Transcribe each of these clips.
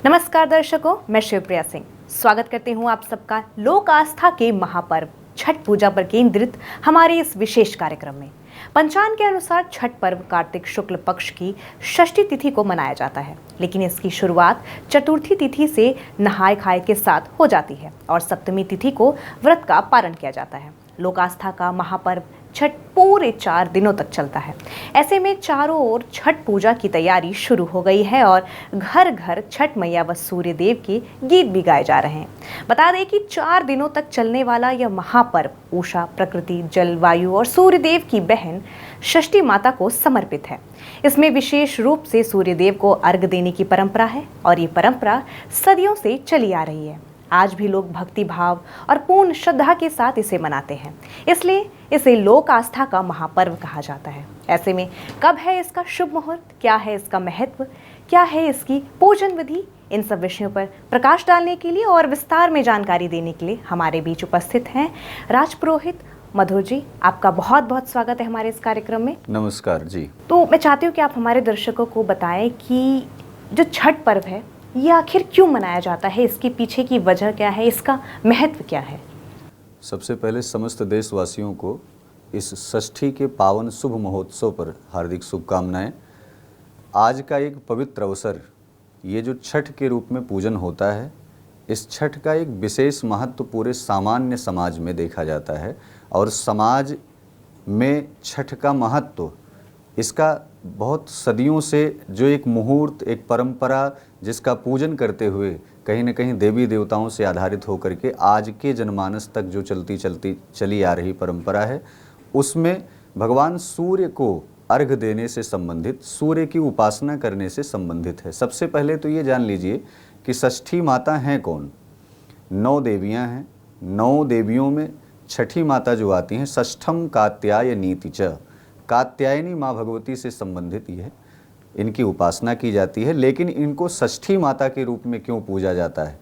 नमस्कार दर्शकों, मैं शिवप्रिया सिंह स्वागत करती हूं आप सबका लोक आस्था के महापर्व छठ पूजा पर केंद्रित हमारे इस विशेष कार्यक्रम में। पंचांग के अनुसार छठ पर्व कार्तिक शुक्ल पक्ष की षष्ठी तिथि को मनाया जाता है, लेकिन इसकी शुरुआत चतुर्थी तिथि से नहाय खाए के साथ हो जाती है और सप्तमी तिथि को व्रत का पारण किया जाता है। लोक आस्था का महापर्व छठ पूरे 4 दिनों तक चलता है। ऐसे में चारों ओर छठ पूजा की तैयारी शुरू हो गई है और घर घर छठ मैया व सूर्य देव के गीत भी गाए जा रहे हैं। बता दें कि 4 दिनों तक चलने वाला यह महापर्व उषा, प्रकृति, जलवायु और सूर्य देव की बहन षष्ठी माता को समर्पित है। इसमें विशेष रूप से सूर्य देव को अर्घ देने की परंपरा है और ये परंपरा सदियों से चली आ रही है। आज भी लोग भक्ति भाव और पूर्ण श्रद्धा के साथ इसे मनाते हैं, इसलिए इसे लोक आस्था का महापर्व कहा जाता है। ऐसे में कब है इसका शुभ मुहूर्त, क्या है इसका महत्व, क्या है इसकी पूजन विधि, इन सब विषयों पर प्रकाश डालने के लिए और विस्तार में जानकारी देने के लिए हमारे बीच उपस्थित हैं राजपुरोहित मधुर जी। आपका बहुत बहुत स्वागत है हमारे इस कार्यक्रम में। नमस्कार जी। तो मैं चाहती हूँ कि आप हमारे दर्शकों को बताएं कि जो छठ पर्व है ये आखिर क्यों मनाया जाता है, इसके पीछे की वजह क्या है, इसका महत्व क्या है। सबसे पहले समस्त देशवासियों को इस षष्ठी के पावन शुभ महोत्सव पर हार्दिक शुभकामनाएं। आज का एक पवित्र अवसर, ये जो छठ के रूप में पूजन होता है, इस छठ का एक विशेष महत्व पूरे सामान्य समाज में देखा जाता है और समाज में छठ का महत्व, इसका बहुत सदियों से जो एक मुहूर्त, एक परंपरा जिसका पूजन करते हुए कहीं न कहीं देवी देवताओं से आधारित होकर के आज के जनमानस तक जो चलती चली आ रही परंपरा है, उसमें भगवान सूर्य को अर्घ देने से संबंधित, सूर्य की उपासना करने से संबंधित है। सबसे पहले तो ये जान लीजिए कि षष्ठी माता हैं कौन। 9 देवियाँ हैं। 9 देवियों में छठी माता जो आती हैं, षष्ठम कात्यायनीति च, कात्यायनी माँ भगवती से संबंधित ये इनकी उपासना की जाती है। लेकिन इनको षष्ठी माता के रूप में क्यों पूजा जाता है,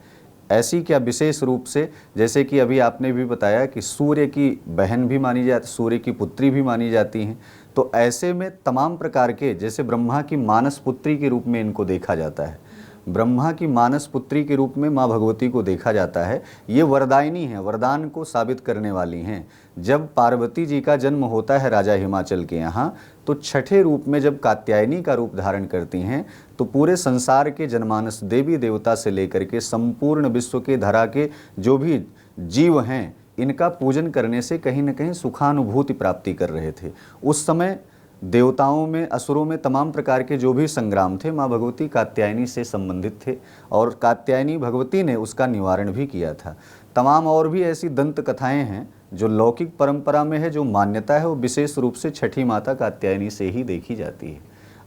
ऐसी क्या विशेष रूप से, जैसे कि अभी आपने भी बताया कि सूर्य की बहन भी मानी जाती, सूर्य की पुत्री भी मानी जाती हैं, तो ऐसे में तमाम प्रकार के, जैसे ब्रह्मा की मानस पुत्री के रूप में इनको देखा जाता है, ब्रह्मा की मानस पुत्री के रूप में माँ भगवती को देखा जाता है। ये वरदायिनी हैं, वरदान को साबित करने वाली हैं। जब पार्वती जी का जन्म होता है राजा हिमाचल के यहाँ, तो छठे रूप में जब कात्यायनी का रूप धारण करती हैं, तो पूरे संसार के जनमानस, देवी देवता से लेकर के संपूर्ण विश्व के धरा के जो भी जीव हैं, इनका पूजन करने से कहीं न कहीं सुखानुभूति प्राप्ति कर रहे थे। उस समय देवताओं में, असुरों में तमाम प्रकार के जो भी संग्राम थे, माँ भगवती कात्यायनी से संबंधित थे और कात्यायनी भगवती ने उसका निवारण भी किया था। तमाम और भी ऐसी दंत कथाएं हैं जो लौकिक परंपरा में है, जो मान्यता है वो विशेष रूप से छठी माता कात्यायनी से ही देखी जाती है।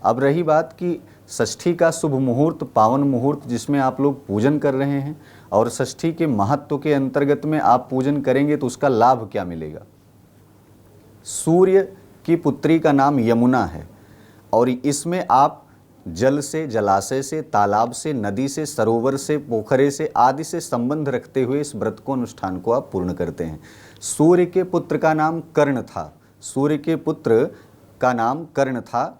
अब रही बात कि षष्ठी का शुभ मुहूर्त, पावन मुहूर्त जिसमें आप लोग पूजन कर रहे हैं, और षष्ठी के महत्व के अंतर्गत में आप पूजन करेंगे तो उसका लाभ क्या मिलेगा। सूर्य की पुत्री का नाम यमुना है और इसमें आप जल से, जलाशय से, तालाब से, नदी से, सरोवर से, पोखरे से आदि से संबंध रखते हुए इस व्रत को, अनुष्ठान को आप पूर्ण करते हैं। सूर्य के पुत्र का नाम कर्ण था। सूर्य के पुत्र का नाम कर्ण था।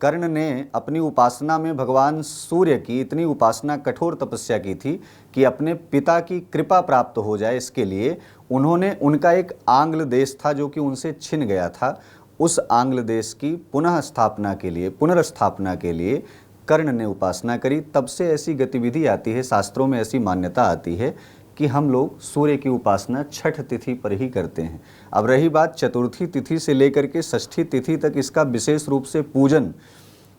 कर्ण ने अपनी उपासना में भगवान सूर्य की इतनी उपासना, कठोर तपस्या की थी कि अपने पिता की कृपा प्राप्त हो जाए, इसके लिए उन्होंने, उनका एक आंग्ल देश था जो कि उनसे छिन गया था, उस आंग्ल देश की पुनर्स्थापना के लिए कर्ण ने उपासना करी। तब से ऐसी गतिविधि आती है, शास्त्रों में ऐसी मान्यता आती है कि हम लोग सूर्य की उपासना छठ तिथि पर ही करते हैं। अब रही बात चतुर्थी तिथि से लेकर के षष्ठी तिथि तक इसका विशेष रूप से पूजन,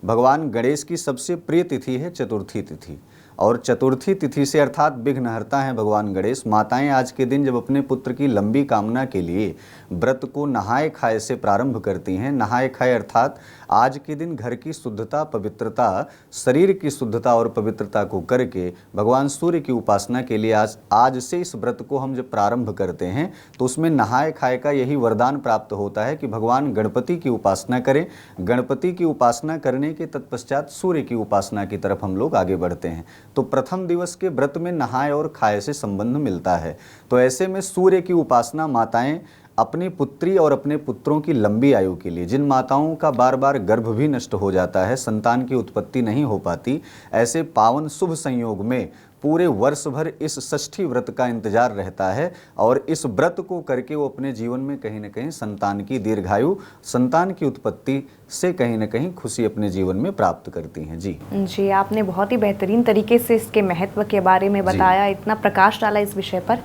भगवान गणेश की सबसे प्रिय तिथि है चतुर्थी तिथि, और चतुर्थी तिथि से अर्थात विघ्नहर्ता हैं भगवान गणेश। माताएं आज के दिन जब अपने पुत्र की लंबी कामना के लिए व्रत को नहाए खाए से प्रारंभ करती हैं, नहाए खाए अर्थात आज के दिन घर की शुद्धता, पवित्रता, शरीर की शुद्धता और पवित्रता को करके भगवान सूर्य की उपासना के लिए आज से इस व्रत को हम जब प्रारंभ करते हैं तो उसमें नहाए खाए का यही वरदान प्राप्त होता है कि भगवान गणपति की उपासना करें। गणपति की उपासना करने के तत्पश्चात सूर्य की उपासना की तरफ हम लोग आगे बढ़ते हैं। तो प्रथम दिवस के व्रत में नहाए और खाए से संबंध मिलता है। तो ऐसे में सूर्य की उपासना माताएं अपनी पुत्री और अपने पुत्रों की लंबी आयु के लिए, जिन माताओं का बार बार गर्भ भी नष्ट हो जाता है, संतान की उत्पत्ति नहीं हो पाती, ऐसे पावन शुभ संयोग में पूरे वर्ष भर इस षष्ठी व्रत का इंतजार रहता है और इस व्रत को करके वो अपने जीवन में कहीं न कहीं संतान की दीर्घायु, संतान की उत्पत्ति से कहीं न कहीं खुशी अपने जीवन में प्राप्त करती हैं। जी, आपने बहुत ही बेहतरीन तरीके से इसके महत्व के बारे में बताया, इतना प्रकाश डाला इस विषय पर।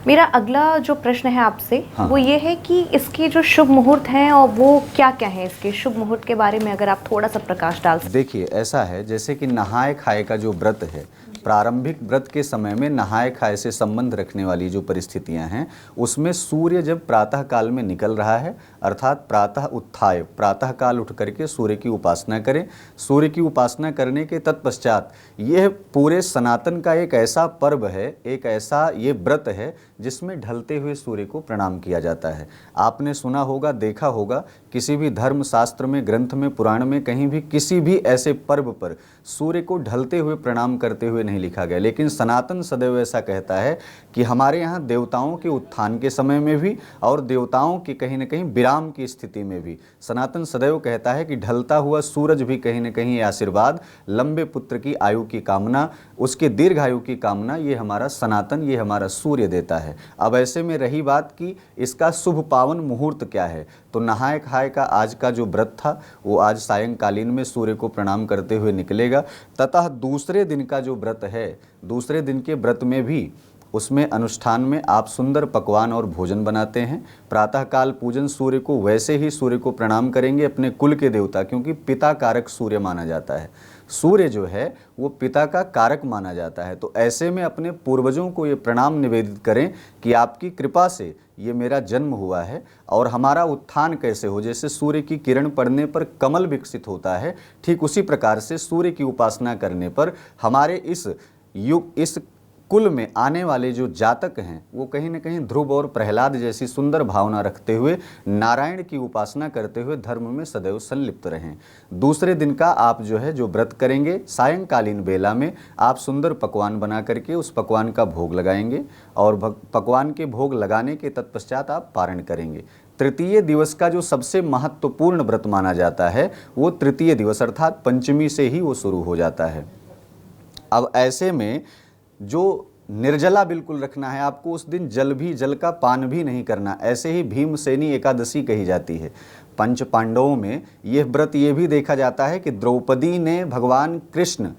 मेरा अगला जो प्रश्न है आपसे, वो ये है कि इसके जो शुभ मुहूर्त हैं और वो क्या क्या हैं, इसके शुभ मुहूर्त के बारे में अगर आप थोड़ा सा प्रकाश डाल सकें। देखिए, ऐसा है जैसे कि नहाए खाए का जो व्रत है, प्रारंभिक व्रत के समय में नहाए खाए से संबंध रखने वाली जो परिस्थितियां हैं, उसमें सूर्य जब प्रातः काल में निकल रहा है, अर्थात प्रातः उत्थाय, प्रातः काल उठ करके सूर्य की उपासना करें। सूर्य की उपासना करने के तत्पश्चात यह पूरे सनातन का एक ऐसा पर्व है, एक ऐसा ये व्रत है जिसमें ढलते हुए सूर्य को प्रणाम किया जाता है। आपने सुना होगा, देखा होगा, किसी भी धर्म शास्त्र में, ग्रंथ में, पुराण में कहीं भी किसी भी ऐसे पर्व पर सूर्य को ढलते हुए प्रणाम करते हुए नहीं लिखा गया। लेकिन सनातन सदैव ऐसा कहता है कि हमारे यहाँ देवताओं के उत्थान के समय में भी और देवताओं की कहीं न कहीं विराम की स्थिति में भी सनातन सदैव कहता है कि ढलता हुआ सूरज भी कहीं न कहीं आशीर्वाद, लंबे पुत्र की आयु की कामना, उसके दीर्घायु की कामना, ये हमारा सनातन, ये हमारा सूर्य देता है। अब ऐसे में रही बात कि इसका शुभ पावन मुहूर्त क्या है, तो नहाए खाए का आज का जो व्रत था वो आज सायंकालीन में सूर्य को प्रणाम करते हुए निकलेगा। ततः दूसरे दिन का जो व्रत है, दूसरे दिन के व्रत में भी उसमें अनुष्ठान में आप सुंदर पकवान और भोजन बनाते हैं। प्रातःकाल पूजन सूर्य को, वैसे ही सूर्य को प्रणाम करेंगे, अपने कुल के देवता, क्योंकि पिता कारक सूर्य माना जाता है। सूर्य जो है वो पिता का कारक माना जाता है। तो ऐसे में अपने पूर्वजों को ये प्रणाम निवेदित करें कि आपकी कृपा से ये मेरा जन्म हुआ है और हमारा उत्थान कैसे हो। जैसे सूर्य की किरण पड़ने पर कमल विकसित होता है, ठीक उसी प्रकार से सूर्य की उपासना करने पर हमारे इस युग, इस कुल में आने वाले जो जातक हैं वो कहीं न कहीं ध्रुव और प्रहलाद जैसी सुंदर भावना रखते हुए नारायण की उपासना करते हुए धर्म में सदैव संलिप्त रहें। दूसरे दिन का आप जो है जो व्रत करेंगे, सायंकालीन बेला में आप सुंदर पकवान बना करके उस पकवान का भोग लगाएंगे और पकवान के भोग लगाने के तत्पश्चात आप पारण करेंगे। तृतीय दिवस का जो सबसे महत्वपूर्ण व्रत माना जाता है वो तृतीय दिवस अर्थात पंचमी से ही वो शुरू हो जाता है। अब ऐसे में जो निर्जला बिल्कुल रखना है आपको, उस दिन जल का पान भी नहीं करना। ऐसे ही भीमसेनी एकादशी कही जाती है। पंच पांडवों में यह व्रत ये भी देखा जाता है कि द्रौपदी ने भगवान कृष्ण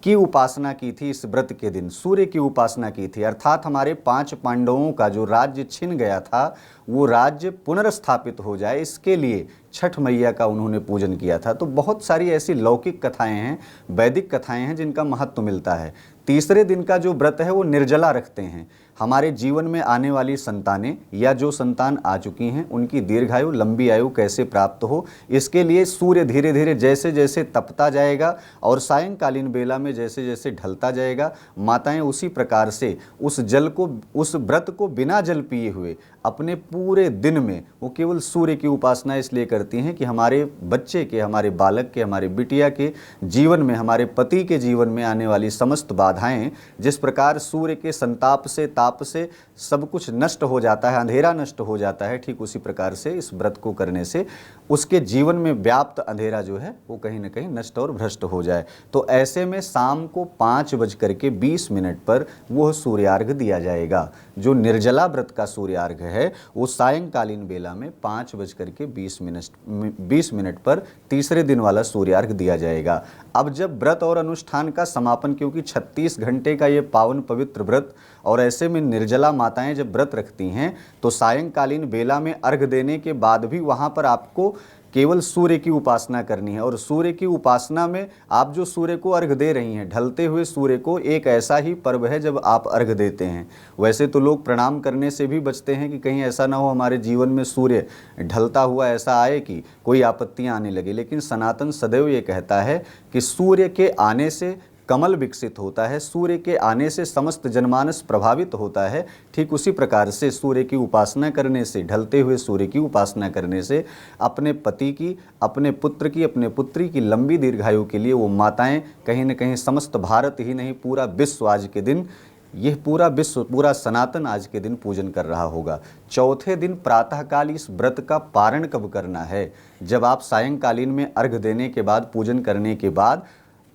की उपासना की थी, इस व्रत के दिन सूर्य की उपासना की थी। अर्थात हमारे 5 पांडवों का जो राज्य छिन गया था वो राज्य पुनर्स्थापित हो जाए, इसके लिए छठ मैया का उन्होंने पूजन किया था। तो बहुत सारी ऐसी लौकिक कथाएं हैं, वैदिक कथाएं हैं जिनका महत्व मिलता है। तीसरे दिन का जो व्रत है वो निर्जला रखते हैं। हमारे जीवन में आने वाली संतानें या जो संतान आ चुकी हैं उनकी दीर्घायु, लंबी आयु कैसे प्राप्त हो, इसके लिए सूर्य धीरे धीरे जैसे जैसे तपता जाएगा और सायंकालीन बेला में जैसे जैसे ढलता जाएगा, माताएं उसी प्रकार से उस जल को, उस व्रत को बिना जल पिए हुए अपने पूरे दिन में वो केवल सूर्य की उपासना इसलिए करती हैं कि हमारे बच्चे के, हमारे बालक के, हमारे बिटिया के जीवन में, हमारे पति के जीवन में आने वाली समस्त बाधाएं, जिस प्रकार सूर्य के संताप से, ताप से सब कुछ नष्ट हो जाता है, अंधेरा नष्ट हो जाता है, ठीक उसी प्रकार से इस व्रत को करने से उसके जीवन में व्याप्त अंधेरा जो है वो कहीं न कहीं नष्ट और भ्रष्ट हो जाए। तो ऐसे में शाम को 5:20 पर वह सूर्यार्घ दिया जाएगा। जो निर्जला व्रत का सूर्यार्घ है वो सायंकालीन बेला में 5:20 पर तीसरे दिन वाला सूर्यार्घ दिया जाएगा। अब जब व्रत और अनुष्ठान का समापन, क्योंकि 36 घंटे का ये पावन पवित्र व्रत और ऐसे में निर्जला माताएं जब व्रत रखती हैं तो सायंकालीन बेला में अर्घ देने के बाद भी वहाँ पर आपको केवल सूर्य की उपासना करनी है। और सूर्य की उपासना में आप जो सूर्य को अर्घ दे रही हैं, ढलते हुए सूर्य को, एक ऐसा ही पर्व है जब आप अर्घ देते हैं। वैसे तो लोग प्रणाम करने से भी बचते हैं कि कहीं ऐसा ना हो हमारे जीवन में सूर्य ढलता हुआ ऐसा आए कि कोई आपत्तियां आने लगे, लेकिन सनातन सदैव ये कहता है कि सूर्य के आने से कमल विकसित होता है, सूर्य के आने से समस्त जनमानस प्रभावित होता है। ठीक उसी प्रकार से सूर्य की उपासना करने से, ढलते हुए सूर्य की उपासना करने से अपने पति की, अपने पुत्र की, अपने पुत्री की लंबी दीर्घायु के लिए वो माताएं कहीं न कहीं समस्त भारत ही नहीं पूरा विश्व आज के दिन यह पूरा विश्व, पूरा सनातन आज के दिन पूजन कर रहा होगा। चौथे दिन प्रातःकाल इस व्रत का पारण कब करना है? जब आप सायंकालीन में अर्घ देने के बाद, पूजन करने के बाद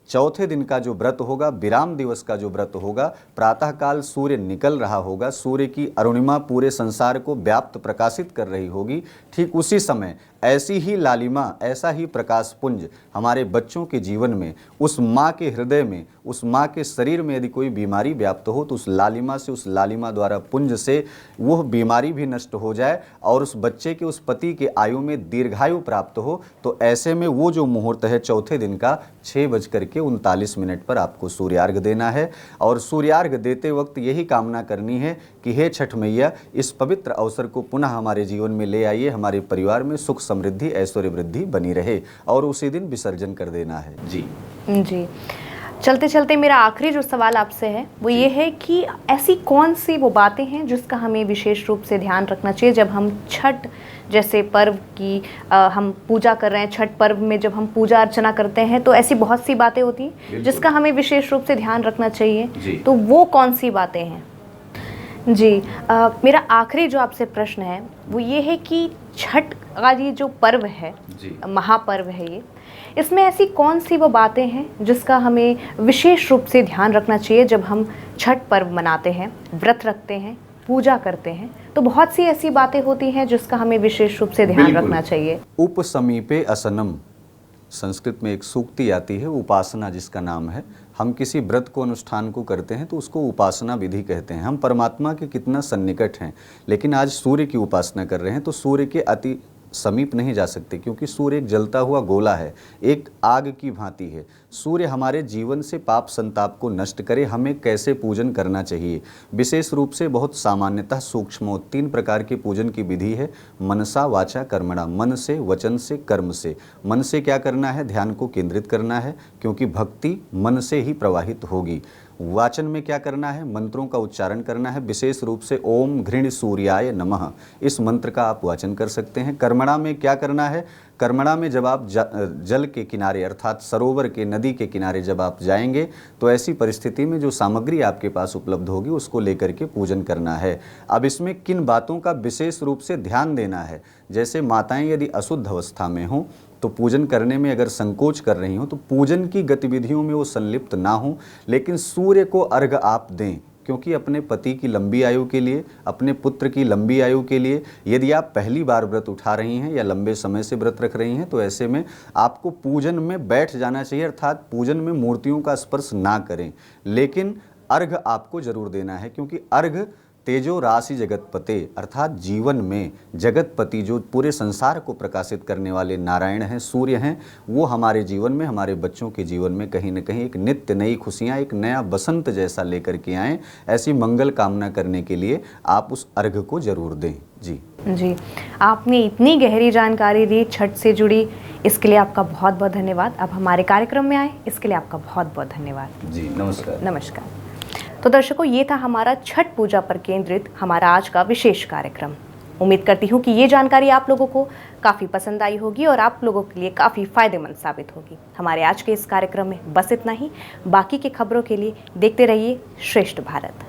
चौथे दिन का जो व्रत होगा, विराम दिवस का जो व्रत होगा, प्रातःकाल सूर्य निकल रहा होगा, सूर्य की अरुणिमा पूरे संसार को व्याप्त प्रकाशित कर रही होगी। ठीक उसी समय ऐसी ही लालिमा, ऐसा ही प्रकाश पुंज हमारे बच्चों के जीवन में, उस माँ के हृदय में, उस माँ के शरीर में यदि कोई बीमारी व्याप्त हो तो उस लालिमा से, उस लालिमा द्वारा पुंज से वह बीमारी भी नष्ट हो जाए और उस बच्चे के, उस पति के आयु में दीर्घायु प्राप्त हो। तो ऐसे में वो जो मुहूर्त है चौथे दिन का 6:39 पर आपको सूर्यार्घ देना है। और सूर्यार्घ देते वक्त यही कामना करनी है कि हे छठ मैया, इस पवित्र अवसर को पुनः हमारे जीवन में ले आइए, हमारे परिवार में सुख समृद्धि ऐश्वर्य वृद्धि बनी रहे, और उसी दिन विसर्जन कर देना है। जी चलते चलते मेरा आखिरी जो सवाल आपसे है वो ये है कि ऐसी कौन सी वो बातें हैं जिसका हमें विशेष रूप से ध्यान रखना चाहिए जब हम छठ जैसे पर्व की हम पूजा कर रहे हैं। छठ पर्व में जब हम पूजा अर्चना करते हैं तो ऐसी बहुत सी बातें होती हैं जिसका हमें विशेष रूप से ध्यान रखना चाहिए, तो वो कौन सी बातें हैं? जी मेरा आखिरी जो आपसे प्रश्न है वो ये है कि छठ का ये जो पर्व है, महापर्व है ये, इसमें ऐसी कौन सी वो बातें हैं जिसका हमें विशेष रूप से ध्यान रखना चाहिए जब हम छठ पर्व मनाते हैं, व्रत रखते हैं, पूजा करते हैं? तो बहुत सी ऐसी बातें होती हैं जिसका हमें विशेष रूप से ध्यान रखना चाहिए। उपसमीपे असनम, संस्कृत में एक सूक्ति आती है, उपासना जिसका नाम है। हम किसी व्रत को, अनुष्ठान को करते हैं तो उसको उपासना विधि कहते हैं। हम परमात्मा के कितना सन्निकट हैं, लेकिन आज सूर्य की उपासना कर रहे हैं तो सूर्य के अति समीप नहीं जा सकते, क्योंकि सूर्य एक जलता हुआ गोला है, एक आग की भांति है। सूर्य हमारे जीवन से पाप संताप को नष्ट करे, हमें कैसे पूजन करना चाहिए? विशेष रूप से बहुत सामान्यतः सूक्ष्म 3 प्रकार के पूजन की विधि है। मनसा वाचा कर्मणा, मन से, वचन से, कर्म से। मन से क्या करना है? ध्यान को केंद्रित करना है, क्योंकि भक्ति मन से ही प्रवाहित होगी। वाचन में क्या करना है? मंत्रों का उच्चारण करना है, विशेष रूप से ओम घृण सूर्याय नमः, इस मंत्र का आप वाचन कर सकते हैं। कर्मणा में क्या करना है? कर्मणा में जब आप जल के किनारे अर्थात सरोवर के, नदी के किनारे जब आप जाएंगे तो ऐसी परिस्थिति में जो सामग्री आपके पास उपलब्ध होगी उसको लेकर के पूजन करना है। अब इसमें किन बातों का विशेष रूप से ध्यान देना है? जैसे माताएं यदि अशुद्ध अवस्था में हों तो पूजन करने में अगर संकोच कर रही हो तो पूजन की गतिविधियों में वो संलिप्त ना हो, लेकिन सूर्य को अर्घ आप दें, क्योंकि अपने पति की लंबी आयु के लिए, अपने पुत्र की लंबी आयु के लिए, यदि आप पहली बार व्रत उठा रही हैं या लंबे समय से व्रत रख रही हैं तो ऐसे में आपको पूजन में बैठ जाना चाहिए, अर्थात पूजन में मूर्तियों का स्पर्श ना करें, लेकिन अर्घ आपको जरूर देना है, क्योंकि अर्घ तेजो राशि जगतपते, अर्थात जीवन में जगतपति जो पूरे संसार को प्रकाशित करने वाले नारायण हैं, सूर्य हैं, वो हमारे जीवन में, हमारे बच्चों के जीवन में कहीं न कहीं एक नित्य नई खुशियाँ, एक नया बसंत जैसा लेकर के आएँ। ऐसी मंगल कामना करने के लिए आप उस अर्घ को जरूर दें। जी, आपने इतनी गहरी जानकारी दी छठ से जुड़ी, इसके लिए आपका बहुत बहुत धन्यवाद। अब हमारे कार्यक्रम में आए, इसके लिए आपका बहुत बहुत धन्यवाद। जी, नमस्कार। तो दर्शकों, ये था हमारा छठ पूजा पर केंद्रित हमारा आज का विशेष कार्यक्रम। उम्मीद करती हूँ कि ये जानकारी आप लोगों को काफ़ी पसंद आई होगी और आप लोगों के लिए काफ़ी फायदेमंद साबित होगी। हमारे आज के इस कार्यक्रम में बस इतना ही। बाकी की खबरों के लिए देखते रहिए श्रेष्ठ भारत।